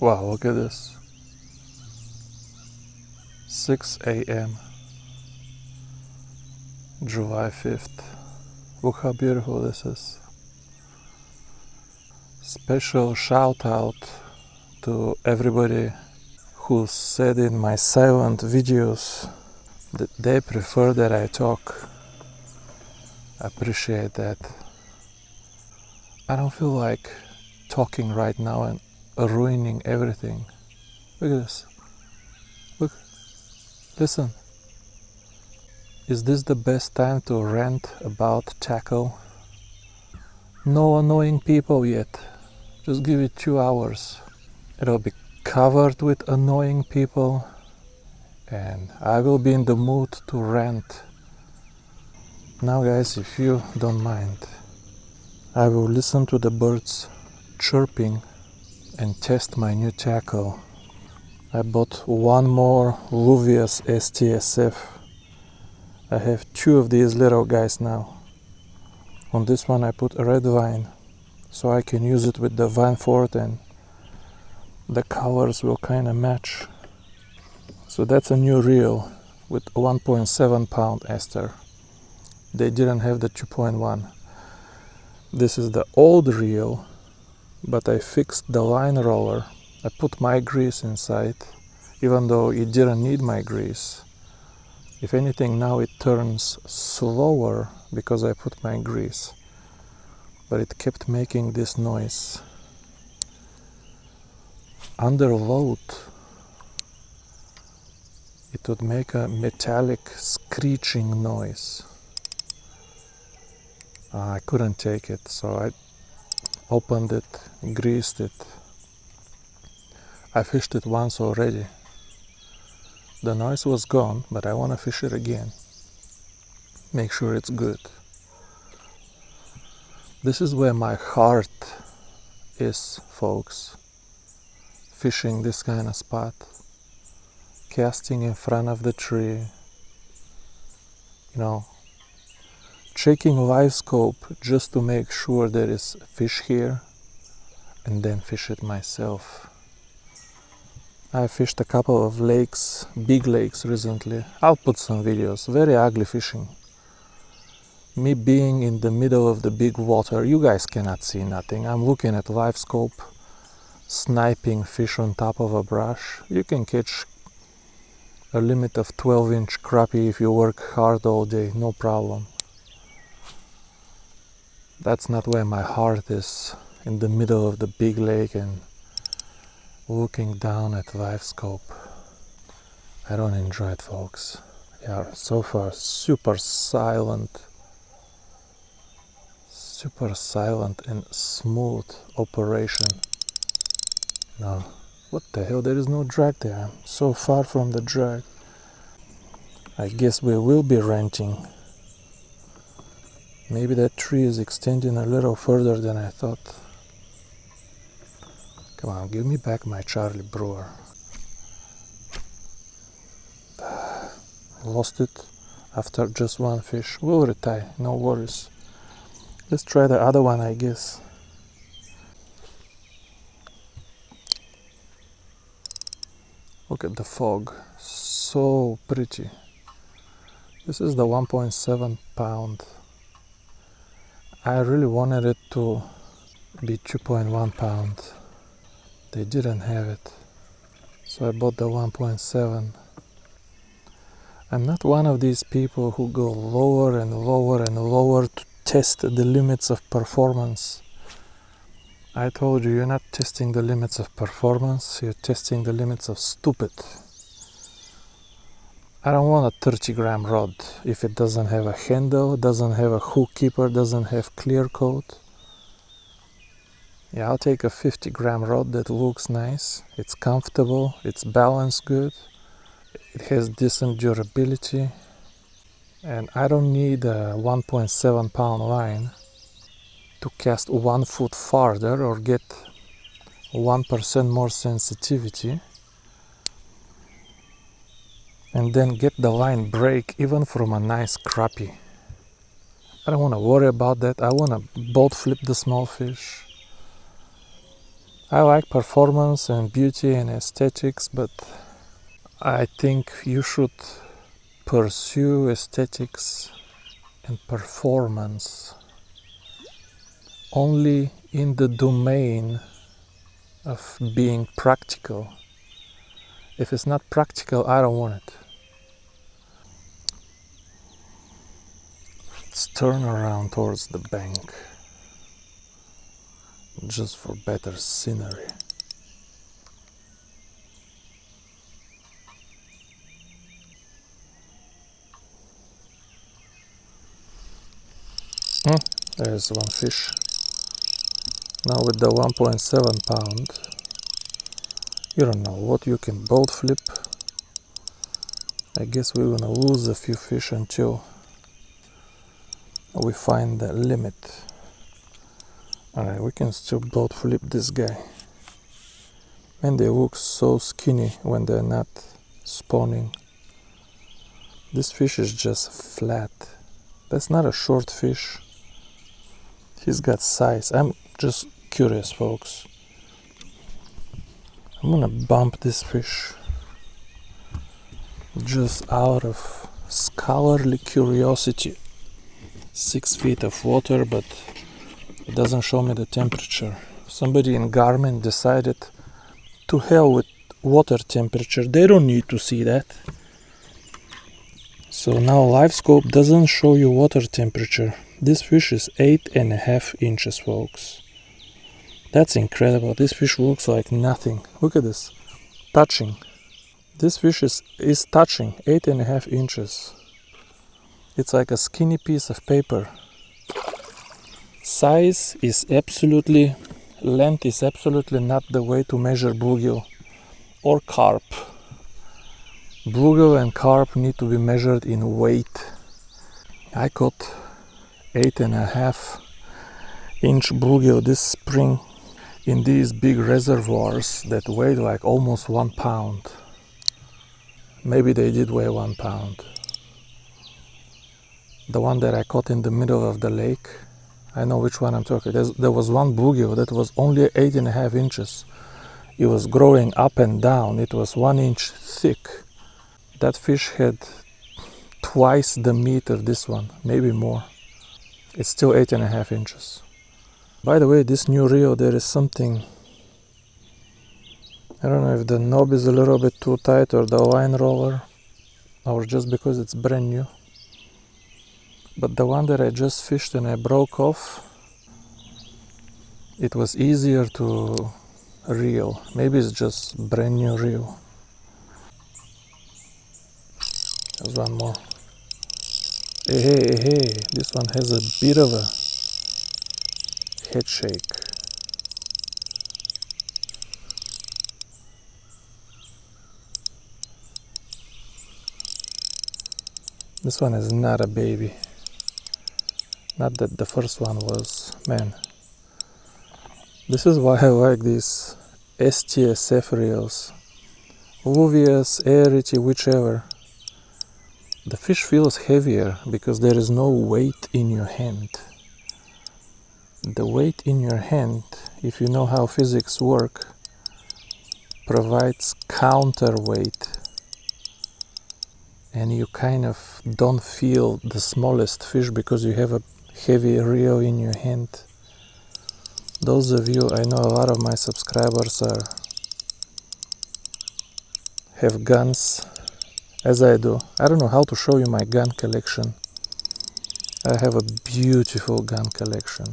Wow, look at this. 6 a.m. July 5th. Look how beautiful this is. Special shout out to everybody who said in my silent videos that they prefer that I talk. I appreciate that. I don't feel like talking right now and ruining everything. Look at this. Look. Listen. Is this the best time to rant about tackle? No annoying people yet. Just give it 2 hours. It'll be covered with annoying people and I will be in the mood to rant. Now guys, if you don't mind, I will listen to the birds chirping and test my new tackle. I bought one more Luvias ST SF. I have 2 of these little guys now. On this one I put red vine, so I can use it with the vine fort and the colors will kinda match. So that's a new reel with 1.7 pound ester. They didn't have the 2.1. This is the old reel, but I fixed the line roller. I put my grease inside, even though it didn't need my grease. If anything, now it turns slower because I put my grease, but it kept making this noise. Under load, it would make a metallic screeching noise. I couldn't take it, so I opened it, greased it. I fished it once already. The noise was gone, but I want to fish it again. Make sure it's good. This is where my heart is, folks. Fishing this kind of spot. Casting in front of the tree. You know, checking live scope just to make sure there is fish here, and then fish it myself. I fished a couple of lakes, big lakes recently. I'll put some videos. Very ugly fishing. Me being in the middle of the big water, you guys cannot see nothing. I'm looking at live scope, sniping fish on top of a brush. You can catch a limit of 12-inch crappie if you work hard all day, no problem. That's not where my heart is, in the middle of the big lake and looking down at live scope. I don't enjoy it, folks. Yeah, so far super silent and smooth operation. No, what the hell, there is no drag there. I'm so far from the drag. I guess we will be renting. Maybe that tree is extending a little further than I thought. Come on, give me back my Charlie Brewer. Lost it after just one fish. We'll retie, no worries. Let's try the other one, I guess. Look at the fog, so pretty. This is the 1.7 pound. I really wanted it to be 2.1 pound. They didn't have it, so I bought the 1.7. I'm not one of these people who go lower and lower and lower to test the limits of performance. I told you, you're not testing the limits of performance, you're testing the limits of stupid. I don't want a 30-gram rod if it doesn't have a handle, doesn't have a hook keeper, doesn't have clear coat. Yeah, I'll take a 50-gram rod that looks nice, it's comfortable, it's balanced good, it has decent durability, and I don't need a 1.7 pound line to cast 1 foot farther or get 1% more sensitivity and then get the line break even from a nice crappie. I don't want to worry about that. I want to boat flip the small fish. I like performance and beauty and aesthetics, but I think you should pursue aesthetics and performance only in the domain of being practical. If it's not practical, I don't want it. Let's turn around towards the bank just for better scenery. There's one fish. Now with the 1.7 pound, you don't know what you can boat flip. I guess we're gonna lose a few fish until we find the limit. Alright, we can still boat flip this guy. And they look so skinny when they're not spawning. This fish is just flat. That's not a short fish. He's got size. I'm just curious, folks. I'm gonna bump this fish just out of scholarly curiosity. 6 feet of water, but it doesn't show me the temperature. Somebody in Garmin decided to hell with water temperature. They don't need to see that. So now LiveScope doesn't show you water temperature. This fish is 8.5 inches, folks. That's incredible. This fish looks like nothing. Look at this. Touching. This fish is touching 8.5 inches. It's like a skinny piece of paper. Size is absolutely, length is absolutely not the way to measure bluegill or carp. Bluegill and carp need to be measured in weight. I caught 8.5 inch bluegill this spring in these big reservoirs that weighed like almost 1 pound. Maybe they did weigh 1 pound. The one that I caught in the middle of the lake, I know which one I'm talking. There was one bluegill that was only 8.5 inches. It was growing up and down. It was 1 inch thick. That fish had twice the meat of this one, maybe more. It's still 8.5 inches. By the way, this new reel, there is something, I don't know if the knob is a little bit too tight or the line roller, or just because it's brand new. But the one that I just fished and I broke off, it was easier to reel. Maybe it's just brand new reel. There's one more. Hey, this one has a bit of a head shake. This one is not a baby. Not that the first one was. Man, this is why I like these ST SF reels. Luvias, Airity, whichever. The fish feels heavier because there is no weight in your hand. The weight in your hand, if you know how physics work, provides counterweight. And you kind of don't feel the smallest fish because you have a heavy reel in your hand. Those of you, I know a lot of my subscribers have guns, as I do. I don't know how to show you my gun collection. I have a beautiful gun collection.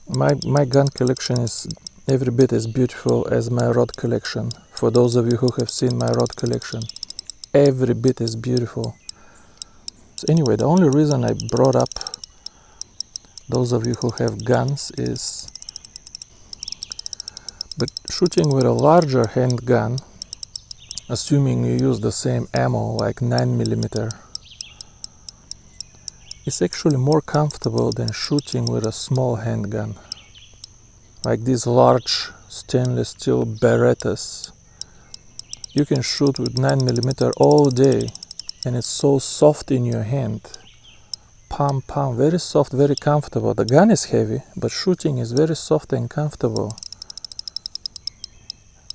My gun collection is every bit as beautiful as my rod collection. For those of you who have seen my rod collection, every bit is beautiful. So anyway, the only reason I brought up those of you who have guns is, but shooting with a larger handgun, assuming you use the same ammo like 9mm, is actually more comfortable than shooting with a small handgun, like these large stainless steel Berettas. You can shoot with 9mm all day and it's so soft in your hand. Palm, very soft, very comfortable. The gun is heavy, but shooting is very soft and comfortable.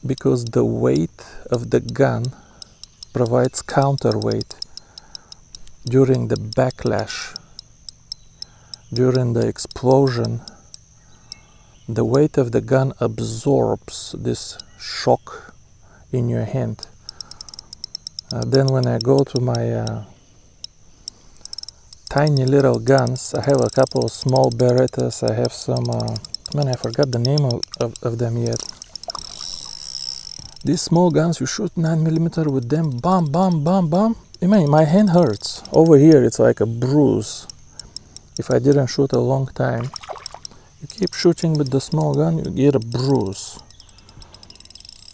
because the weight of the gun provides counterweight during the backlash, during the explosion. The weight of the gun absorbs this shock in your hand. Then when I go to my tiny little guns, I have a couple of small Berettas, I have some, man, I forgot the name of them yet. These small guns, you shoot 9mm with them, bam, bam, bam, bam. I mean, my hand hurts. Over here, it's like a bruise. If I didn't shoot a long time, you keep shooting with the small gun, you get a bruise.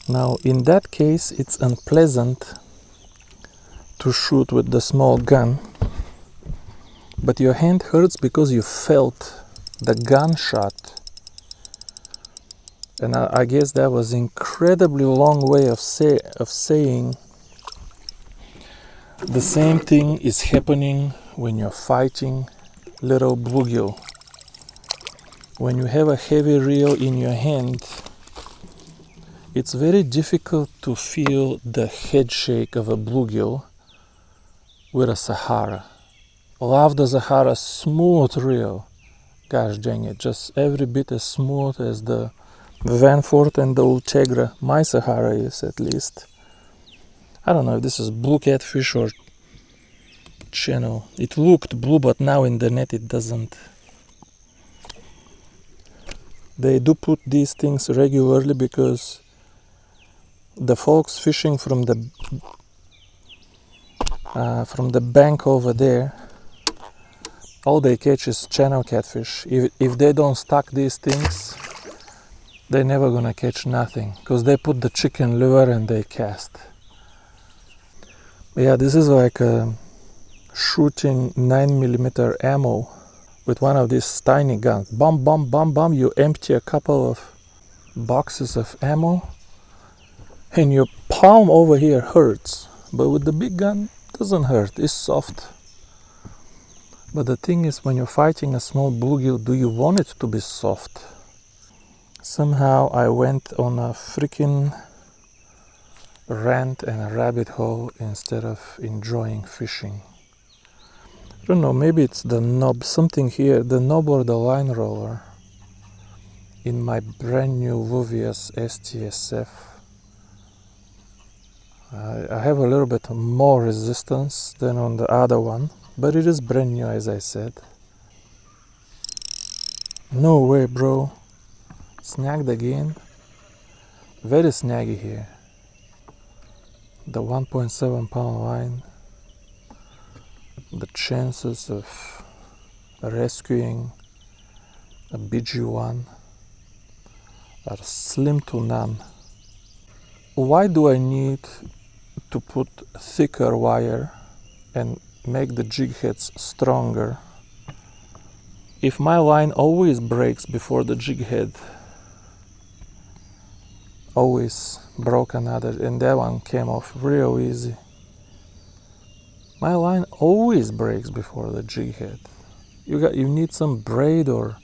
Now, in that case, it's unpleasant to shoot with the small gun, but your hand hurts because you felt the gunshot. And I guess that was incredibly long way of saying the same thing is happening when you're fighting little bluegill. When you have a heavy reel in your hand, it's very difficult to feel the head shake of a bluegill with a Sahara. Love the Sahara smooth reel. Gosh dang it, just every bit as smooth as the Vanfort and the Ultegra. My Sahara is, at least. I don't know if this is blue catfish or channel. It looked blue, but now in the net it doesn't. They do put these things regularly because the folks fishing from the bank over there, all they catch is channel catfish. If they don't stock these things, they're never gonna catch nothing, because they put the chicken lure and they cast. Yeah, this is like shooting 9mm ammo with one of these tiny guns. Bum, bum, bum, bum. You empty a couple of boxes of ammo and your palm over here hurts. But with the big gun, it doesn't hurt. It's soft. But the thing is, when you're fighting a small bluegill, do you want it to be soft? Somehow I went on a freaking rant and a rabbit hole instead of enjoying fishing. I don't know, maybe it's the knob, something here, the knob or the line roller in my brand new Luvias ST SF. I have a little bit more resistance than on the other one, but it is brand new, as I said. No way, bro. Snagged again. Very snaggy here. The 1.7 pound line. The chances of rescuing a BG1 are slim to none. Why do I need to put thicker wire and make the jig heads stronger if my line always breaks before the jig head? Always broke another, and that one came off real easy. My line always breaks before the jig head. You need some braid, or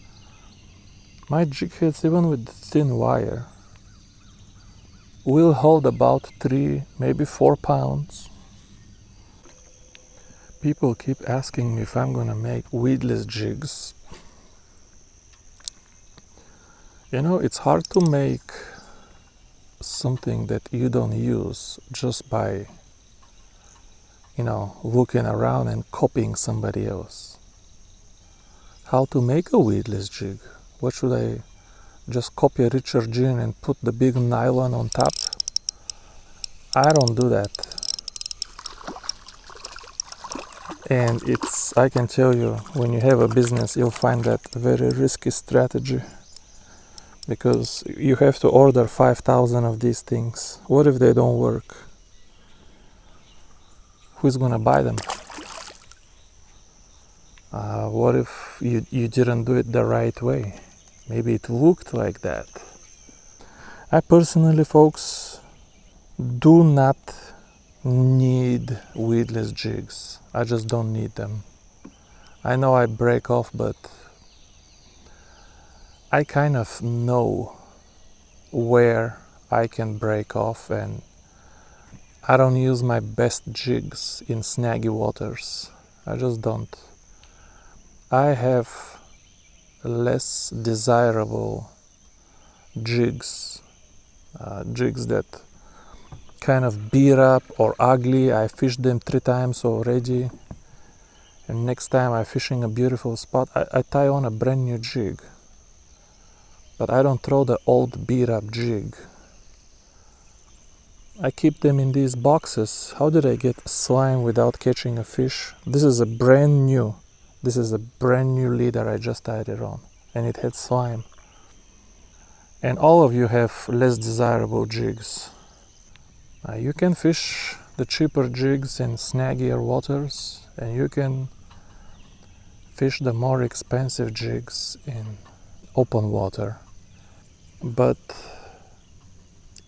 my jig heads, even with thin wire, will hold about 3, maybe 4 pounds. People keep asking me if I'm gonna make weedless jigs. You know, it's hard to make something that you don't use just by, you know, looking around and copying somebody else. How to make a weedless jig? What should I just copy Richard Gere and put the big nylon on top? I don't do that. And I can tell you, when you have a business, you'll find that a very risky strategy, because you have to order 5,000 of these things. What if they don't work? Who's gonna buy them? What if you didn't do it the right way? Maybe it looked like that. I personally, folks, do not need weedless jigs. I just don't need them. I know I break off, but I kind of know where I can break off, and I don't use my best jigs in snaggy waters. I just don't. I have less desirable jigs, jigs that kind of beat up or ugly. I fished them 3 times already, and next time I'm fishing a beautiful spot, I tie on a brand new jig. But I don't throw the old beat up jig. I keep them in these boxes. How did I get slime without catching a fish? This is a brand new leader. I just tied it on, and it had slime. And all of you have less desirable jigs. You can fish the cheaper jigs in snaggier waters, and you can fish the more expensive jigs in open water. But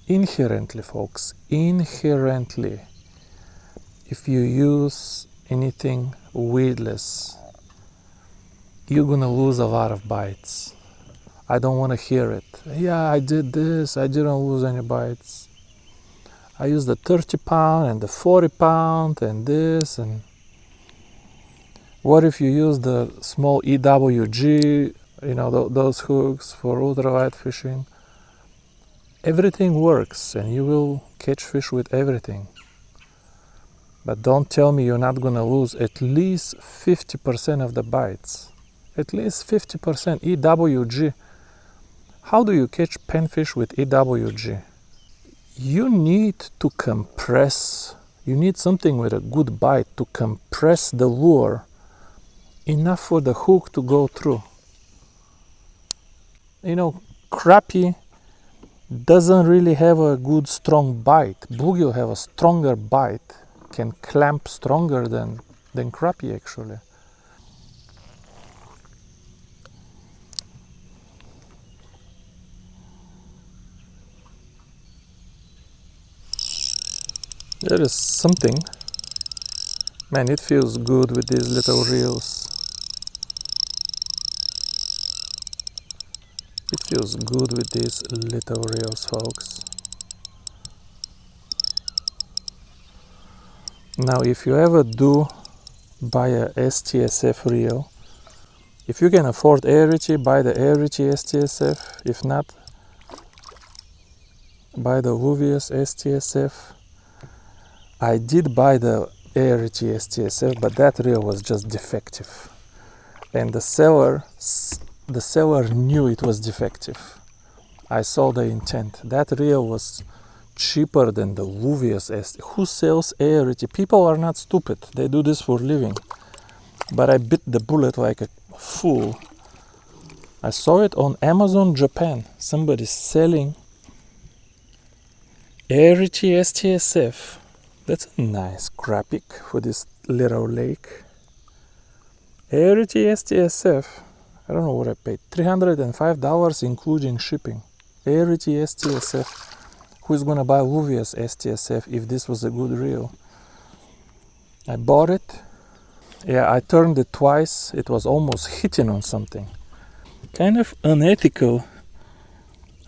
inherently, folks, if you use anything weedless, you're gonna lose a lot of bites. I don't want to hear it. Yeah, I did this, I didn't lose any bites. I used the 30 pound and the 40 pound and this, and what if you use the small EWG, those hooks for ultralight fishing? Everything works, and you will catch fish with everything. But don't tell me you're not gonna lose at least 50% of the bites. At least 50% EWG. How do you catch panfish with EWG? You need to compress. You need something with a good bite to compress the lure enough for the hook to go through. Crappie doesn't really have a good strong bite. Boogie will have a stronger bite, can clamp stronger than crappie actually. There is something. Man, it feels good with these little reels. It feels good with these little reels, folks. Now, if you ever do buy a STSF reel, if you can afford Airity, buy the Airity STSF. If not, buy the Luvias ST SF. I did buy the Airity STSF, but that reel was just defective, and the seller knew it was defective. I saw the intent. That reel was cheaper than the Luvias ST. Who sells Airity? People are not stupid. They do this for a living. But I bit the bullet like a fool. I saw it on Amazon Japan. Somebody selling Airity STSF. That's a nice graphic for this little lake. Airity STSF. I don't know what I paid. $305 including shipping. Airity STSF. Who is gonna buy Luvias STSF if this was a good reel? I bought it. Yeah, I turned it twice. It was almost hitting on something. Kind of unethical.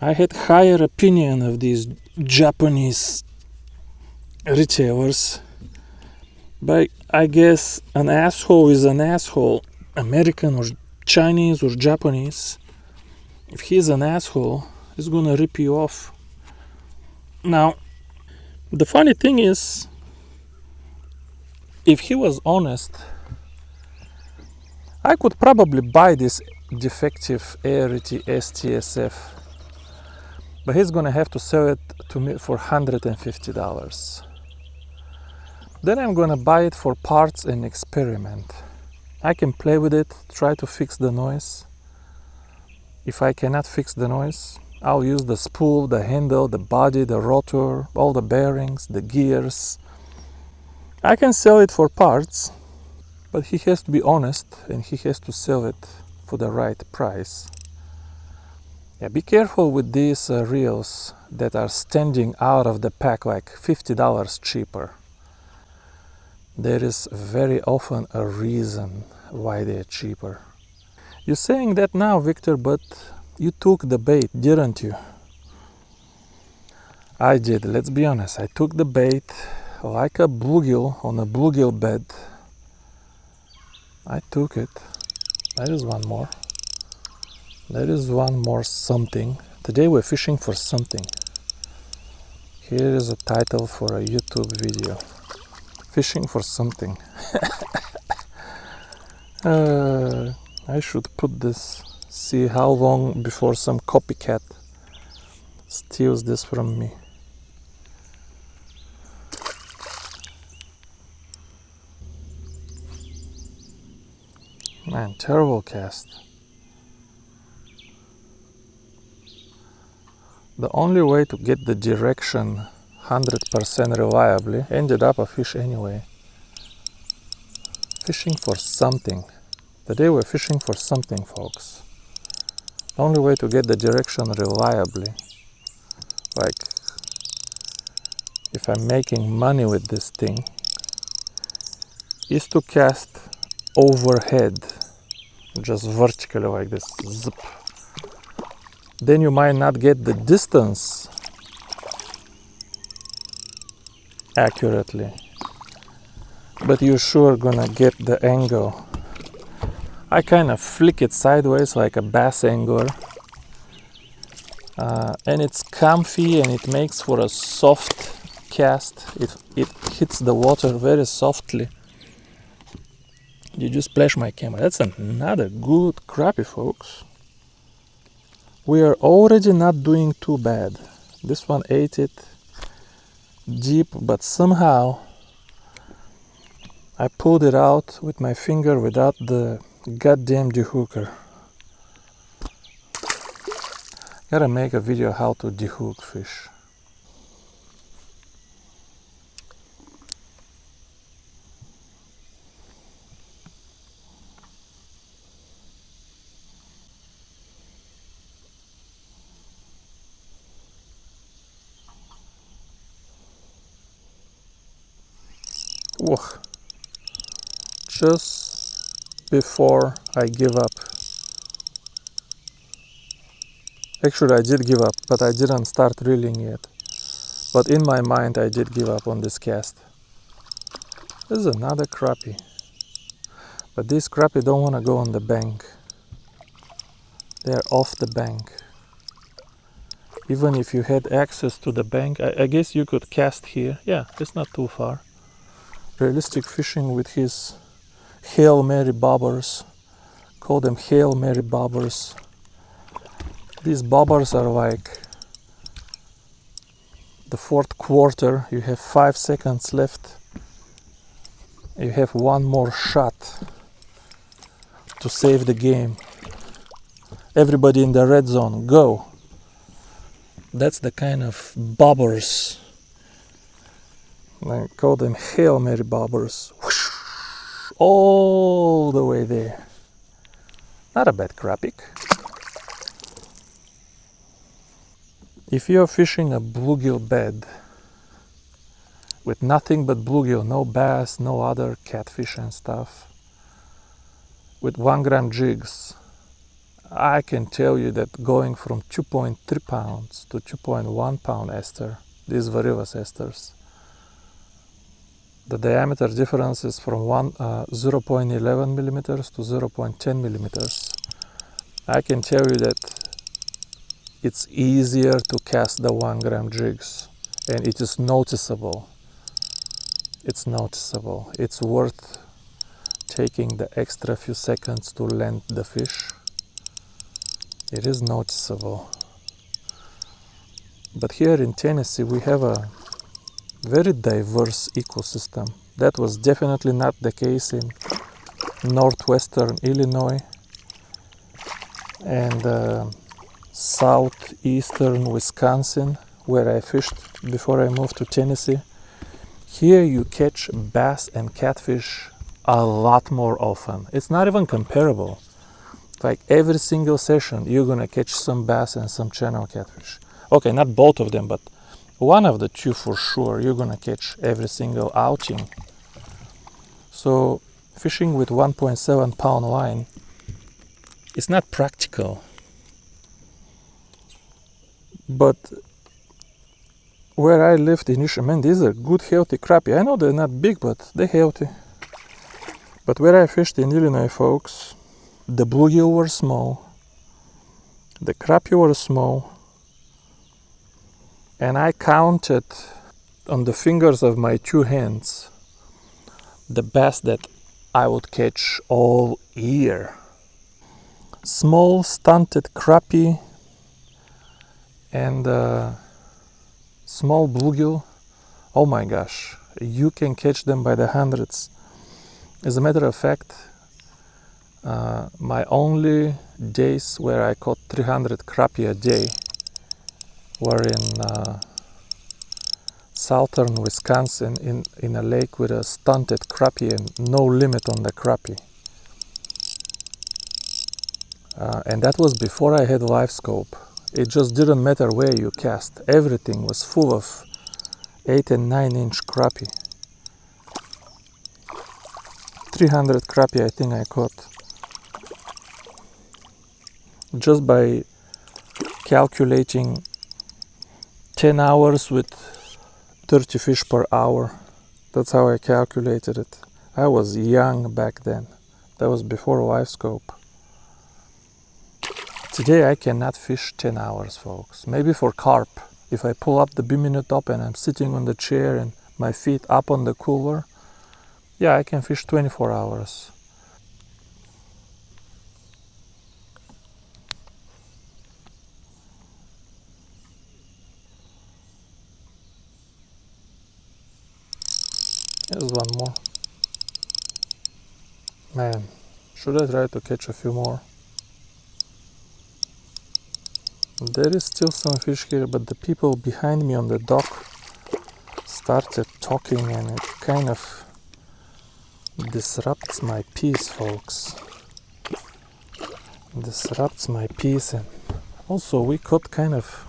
I had higher opinion of these Japanese retailers. But I guess an asshole is an asshole. American or Chinese or Japanese. If he's an asshole, he's gonna rip you off. Now, the funny thing is, if he was honest, I could probably buy this defective Airity STSF, but he's gonna have to sell it to me for $150. Then I'm gonna buy it for parts and experiment. I can play with it, try to fix the noise. If I cannot fix the noise, I'll use the spool, the handle, the body, the rotor, all the bearings, the gears. I can sell it for parts, but he has to be honest and he has to sell it for the right price. Yeah, be careful with these reels that are standing out of the pack like $50 cheaper. There is very often a reason why they're cheaper. You're saying that now, Victor, but you took the bait, didn't you? I did, let's be honest. I took the bait like a bluegill on a bluegill bed. I took it. There is one more. There is one more something. Today we're fishing for something. Here is a title for a YouTube video. Fishing for something. I should put this, see how long before some copycat steals this from me. Man, terrible cast. The only way to get the direction 100% reliably ended up a fish anyway. Fishing for something. Today we're fishing for something, folks. The only way to get the direction reliably, like if I'm making money with this thing, is to cast overhead, just vertically like this, zip. Then you might not get the distance accurately, but you're sure gonna get the angle. I kind of flick it sideways like a bass angler, and it's comfy and it makes for a soft cast. It hits the water very softly. You just splash my camera. That's another good crappie, folks. We are already not doing too bad. This one ate it deep, but somehow I pulled it out with my finger without the goddamn dehooker. Gotta make a video how to dehook fish. Whoa. Just before I give up. Actually, I did give up, but I didn't start reeling yet. But in my mind, I did give up on this cast. This is another crappie. But these crappie don't want to go on the bank. They're off the bank. Even if you had access to the bank, I guess you could cast here. Yeah, it's not too far. Realistic fishing with his Hail Mary bobbers. Call them Hail Mary bobbers. These bobbers are like the fourth quarter. You have 5 seconds left. You have one more shot to save the game. Everybody in the red zone, go. That's the kind of bobbers. I call them Hail Mary bobbers. Whoosh, all the way there. Not a bad crappie. If you're fishing a bluegill bed with nothing but bluegill, no bass, no other catfish and stuff, with 1 gram jigs, I can tell you that going from 2.3 pounds to 2.1 pound ester, these Varivas esters, the diameter difference is from 0.11 millimeters to 0.10 millimeters. I can tell you that it's easier to cast the 1 gram jigs, and it is noticeable. It's noticeable. It's worth taking the extra few seconds to land the fish. It is noticeable. But here in Tennessee we have a very diverse ecosystem. That was definitely not the case in northwestern Illinois and southeastern Wisconsin, where I fished before I moved to Tennessee. Here you catch bass and catfish a lot more often. It's not even comparable. Like every single session you're gonna catch some bass and some channel catfish. Okay, not both of them, but one of the two for sure you're gonna catch every single outing. So fishing with 1.7 pound line is not practical. But where I lived initially, man, these are good healthy crappie. I know they're not big, but they're healthy. But where I fished in Illinois, folks, the bluegill were small, the crappie were small, and I counted on the fingers of my two hands the bass that I would catch all year. Small stunted crappie and small bluegill. Oh my gosh, you can catch them by the hundreds. As a matter of fact, my only days where I caught 300 crappie a day were in southern Wisconsin in a lake with a stunted crappie and no limit on the crappie. And that was before I had live scope. It just didn't matter where you cast. Everything was full of 8 and 9 inch crappie. 300 crappie I think I caught. Just by calculating 10 hours with 30 fish per hour. That's how I calculated it. I was young back then. That was before live scope. Today I cannot fish 10 hours, folks. Maybe for carp. If I pull up the B-minute top and I'm sitting on the chair and my feet up on the cooler, yeah, I can fish 24 hours. Here's one more. Man, should I try to catch a few more? There is still some fish here, but the people behind me on the dock started talking and it kind of disrupts my peace, folks. Disrupts my peace. And also we caught kind of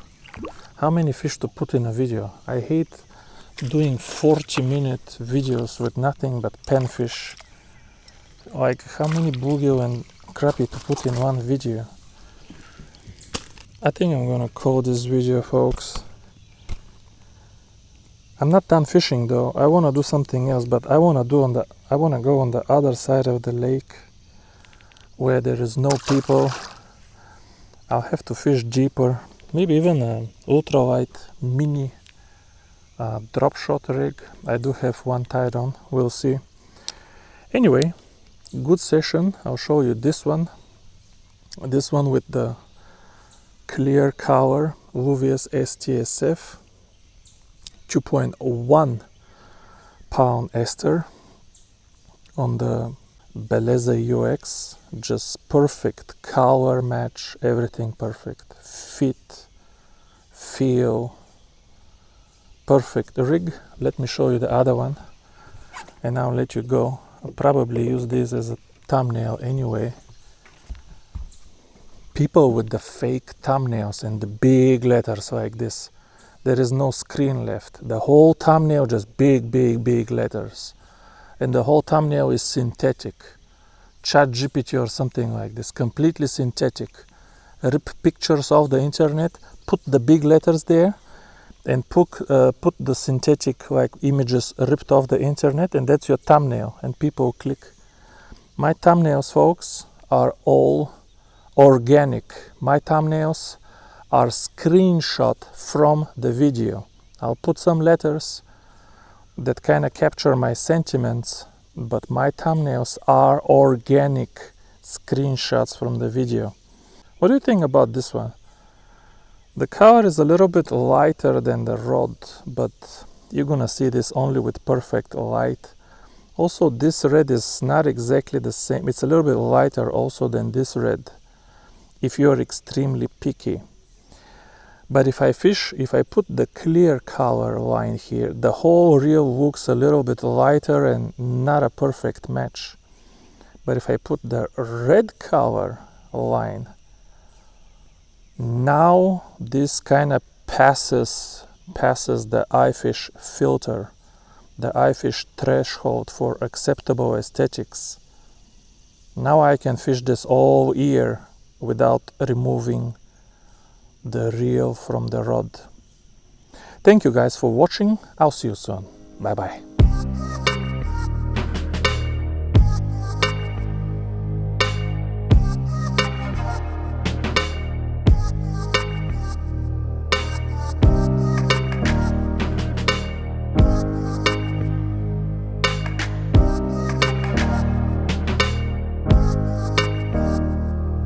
how many fish to put in a video. I hate doing 40-minute videos with nothing but panfish. Like how many bluegill and crappie to put in one video. I think I'm gonna call this video, folks. I'm not done fishing though. I wanna do something else, but I wanna go on the other side of the lake where there is no people. I'll have to fish deeper. Maybe even an ultralight mini drop shot rig. I do have one tied on. We'll see. Anyway, good session. I'll show you this one. This one with the clear color Luvias ST SF, 2.1 pound ester on the Beleza UX. Just perfect color match, everything perfect, fit, feel, perfect rig. Let me show you the other one and I'll let you go. I'll probably use this as a thumbnail anyway. People with the fake thumbnails and the big letters like this, there is no screen left. The whole thumbnail just big letters, and the whole thumbnail is synthetic, ChatGPT or something like this, completely synthetic. Rip pictures off the internet, put the big letters there, and put the synthetic like images ripped off the internet, and that's your thumbnail, and people click. My thumbnails, folks, are all organic. My thumbnails are screenshot from the video. I'll put some letters that kind of capture my sentiments, but my thumbnails are organic screenshots from the video. What do you think about this one? The color is a little bit lighter than the rod, but you're gonna see this only with perfect light. Also, this red is not exactly the same. It's a little bit lighter also than this red, if you're extremely picky. But if I put the clear color line here, the whole reel looks a little bit lighter and not a perfect match. But if I put the red color line, now this kind of passes the iFish filter, the iFish threshold for acceptable aesthetics. Now I can fish this all year without removing the reel from the rod. Thank you guys for watching. I'll see you soon. Bye bye.